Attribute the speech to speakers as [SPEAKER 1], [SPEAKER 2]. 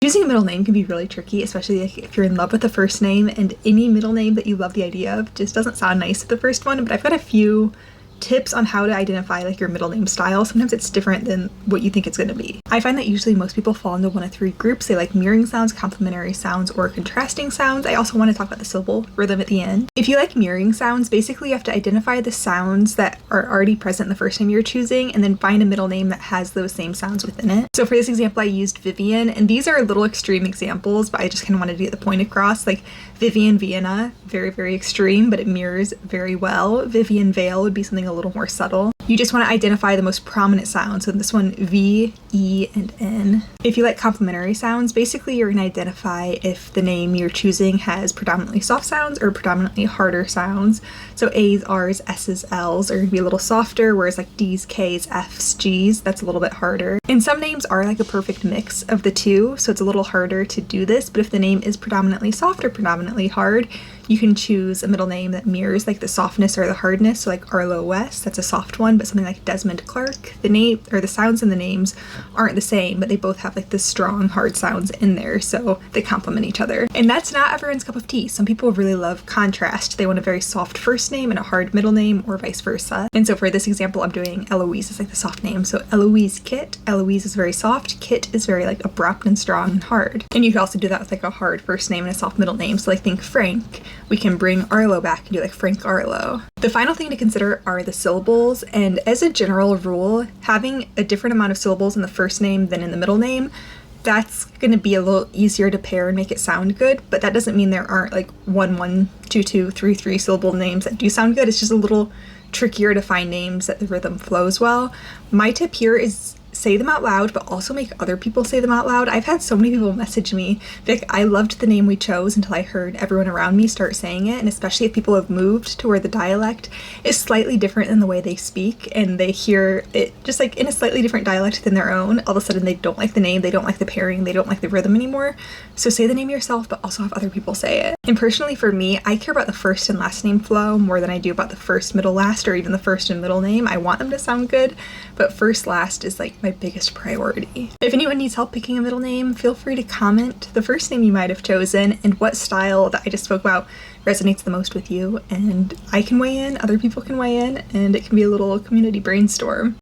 [SPEAKER 1] Choosing a middle name can be really tricky, especially if you're in love with the first name and any middle name that you love the idea of just doesn't sound nice with the first one. But I've got a few tips on how to identify like your middle name style. Sometimes it's different than what you think it's going to be. I find that usually most people fall into one of three groups. They like mirroring sounds, complementary sounds, or contrasting sounds. I also want to talk about the syllable rhythm at the end. If you like mirroring sounds, basically you have to identify the sounds that are already present in the first name you're choosing and then find a middle name that has those same sounds within it. So for this example, I used Vivian, and these are a little extreme examples, but I just kind of wanted to get the point across. Like Vivian Vienna, very, very extreme, but it mirrors very well. Vivian Vale would be something a little more subtle. You just want to identify the most prominent sounds. So in this one, V, E, and N. If you like complementary sounds, basically you're going to identify if the name you're choosing has predominantly soft sounds or predominantly harder sounds. So A's, R's, S's, L's are going to be a little softer, whereas like D's, K's, F's, G's, that's a little bit harder. And some names are like a perfect mix of the two, so it's a little harder to do this, but if the name is predominantly soft or predominantly hard, you can choose a middle name that mirrors like the softness or the hardness. So like Arlo West, that's a soft one, but something like Desmond Clark, the name or the sounds in the names aren't the same, but they both have like the strong hard sounds in there, so they complement each other. And that's not everyone's cup of tea. Some people really love contrast. They want a very soft first name and a hard middle name, or vice versa. And so for this example, I'm doing Eloise as like the soft name. So Eloise Kit. Eloise is very soft. Kit is very like abrupt and strong and hard. And you can also do that with like a hard first name and a soft middle name. So like think Frank. We can bring Arlo back and do like Frank Arlo. The final thing to consider are the syllables, and as a general rule, having a different amount of syllables in the first name than in the middle name, that's going to be a little easier to pair and make it sound good, but that doesn't mean there aren't like 1, 1, 2, 2, 3, 3 syllable names that do sound good. It's just a little trickier to find names that the rhythm flows well. My tip here is say them out loud, but also make other people say them out loud. I've had so many people message me, Vic, I loved the name we chose until I heard everyone around me start saying it, and especially if people have moved to where the dialect is slightly different than the way they speak, and they hear it just like in a slightly different dialect than their own, all of a sudden they don't like the name, they don't like the pairing, they don't like the rhythm anymore. So say the name yourself, but also have other people say it. And personally for me, I care about the first and last name flow more than I do about the first, middle, last, or even the first and middle name. I want them to sound good, but first, last is like my biggest priority. If anyone needs help picking a middle name, feel free to comment the first name you might have chosen and what style that I just spoke about resonates the most with you, and I can weigh in, other people can weigh in, and it can be a little community brainstorm.